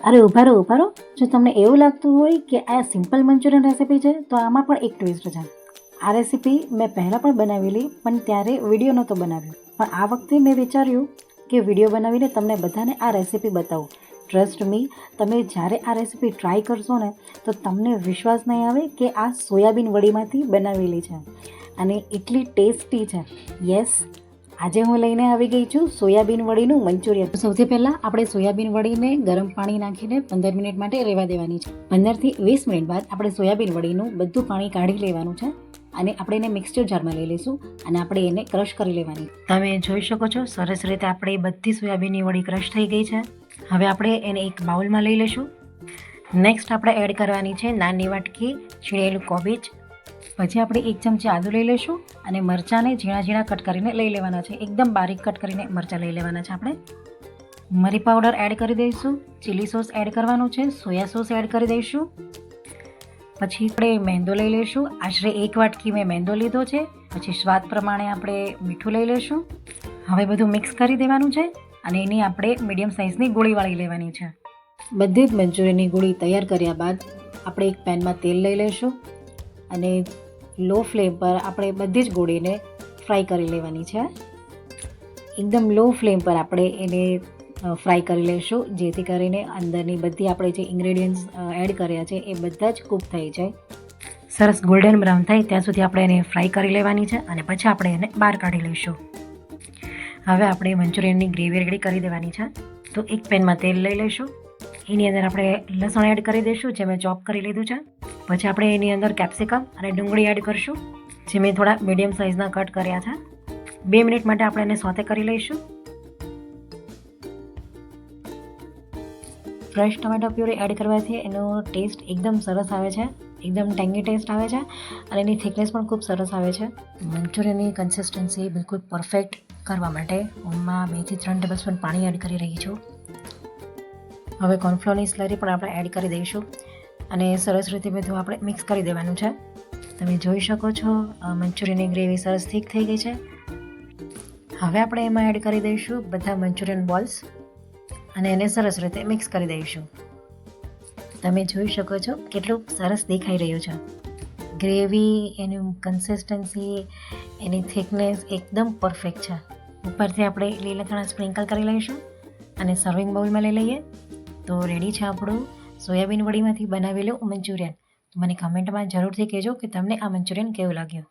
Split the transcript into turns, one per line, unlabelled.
અરે ઉભા રહો. જો તમને એવું લાગતું હોય કે આ સિમ્પલ મંચુરિયન રેસીપી છે તો આમાં પણ એક ટ્વિસ્ટ છે. આ રેસીપી મેં પહેલાં પણ બનાવેલી, પણ ત્યારે વિડીયો નહોતો બનાવ્યો. પણ આ વખતે મેં વિચાર્યું કે વિડીયો બનાવીને તમને બધાને આ રેસીપી બતાવું. ટ્રસ્ટ મી, તમે જ્યારે આ રેસીપી ટ્રાય કરશો ને તો તમને વિશ્વાસ નહીં આવે કે આ સોયાબીન વડીમાંથી બનાવેલી છે અને એટલી ટેસ્ટી છે. યસ, આજે હું લઈને આવી ગઈ છું સોયાબીન વડીનું મંચુરિયન. સૌથી પહેલાં આપણે સોયાબીન વડીને ગરમ પાણી નાખીને 15 મિનિટ માટે રહેવા દેવાની છે. 15 થી 20 મિનિટ બાદ આપણે સોયાબીન વડીનું બધું પાણી કાઢી લેવાનું છે અને આપણે એને મિક્સચર જારમાં લઈ લઈશું અને આપણે એને ક્રશ કરી લેવાની. તમે જોઈ શકો છો સરસ રીતે આપણે બધી સોયાબીનની વડી ક્રશ થઈ ગઈ છે. હવે આપણે એને એક બાઉલમાં લઈ લઈશું. નેક્સ્ટ આપણે એડ કરવાની છે નાની વાટકી છીણેલું કોબીજ. પછી આપણે 1 ચમચી આદું લઈ લઈશું અને મરચાંને ઝીણા ઝીણા કટ કરીને લઈ લેવાના છે. એકદમ બારીક કટ કરીને મરચાં લઈ લેવાના છે. આપણે મરી પાવડર એડ કરી દઈશું, ચીલી સોસ એડ કરવાનું છે, સોયા સોસ એડ કરી દઈશું. પછી આપણે મેંદો લઈ લઈશું. આશરે 1 વાટકી મેં મેંદો લીધો છે. પછી સ્વાદ પ્રમાણે આપણે મીઠું લઈ લઈશું. હવે બધું મિક્સ કરી દેવાનું છે અને એની આપણે મીડિયમ સાઇઝની ગોળી વાળી લેવાની છે. બધી જ મંચુરિયનની ગોળી તૈયાર કર્યા બાદ આપણે એક પેનમાં તેલ લઈ લઈશું અને લો ફ્લેમ પર આપણે બધી જ ગોળીને ફ્રાય કરી લેવાની છે. એકદમ લો ફ્લેમ પર આપણે એને ફ્રાય કરી લઈશું, જેથી કરીને અંદરની બધી આપણે જે ઇન્ગ્રેડિયન્ટ્સ એડ કર્યા છે એ બધા જ કૂક થઈ જાય. સરસ ગોલ્ડન બ્રાઉન થાય ત્યાં સુધી આપણે એને ફ્રાય કરી લેવાની છે અને પછી આપણે એને બહાર કાઢી લઈશું. હવે આપણે મંચુરિયનની ગ્રેવી રેડી કરી દેવાની છે. તો એક પેનમાં તેલ લઈ લઈશું. એની અંદર આપણે લસણ એડ કરી દઈશું, જે મેં ચોપ કરી લીધું છે. પછી આપણે એની અંદર કેપ્સિકમ અને ડુંગળી એડ કરીશું, જે મેં થોડા મીડિયમ સાઇઝના કટ કર્યા છે. 2 મિનિટ માટે આપણે એને સોતે કરી લઈશું. ફ્રેશ ટોમેટો પ્યુરી એડ કરવાથી એનો ટેસ્ટ એકદમ સરસ આવે છે, એકદમ ટેંગી ટેસ્ટ આવે છે અને એની થિકનેસ પણ ખૂબ સરસ આવે છે. મંચુરિયનની કન્સિસ્ટન્સી બિલકુલ પરફેક્ટ કરવા માટે હું 2 થી 3 ટેબલસ્પૂન પાણી એડ કરી રહી છું. હવે કોર્નફ્લોરની સ્લરી પણ આપણે એડ કરી દઈશું અને સરસ રીતે બધું આપણે મિક્સ કરી દેવાનું છે. તમે જોઈ શકો છો મંચુરિયનની ગ્રેવી સરસ થીક થઈ ગઈ છે. હવે આપણે એમાં એડ કરી દઈશું બધા મંચુરિયન બોલ્સ અને એને સરસ રીતે મિક્સ કરી દઈશું. તમે જોઈ શકો છો કેટલું સરસ દેખાઈ રહ્યું છે. ગ્રેવી, એની કન્સિસ્ટન્સી, એની થિકનેસ એકદમ પરફેક્ટ છે. ઉપરથી આપણે લીલા ધાણા સ્પ્રિંકલ કરી લઈશું અને સર્વિંગ બાઉલમાં લઈ લઈએ. તો રેડી છે આપણું સોયાબીન વડીમાંથી બનાવેલું મંચુરિયન. મને કમેન્ટમાં જરૂરથી કહેજો કે તમને આ મંચુરિયન કેવું લાગ્યું.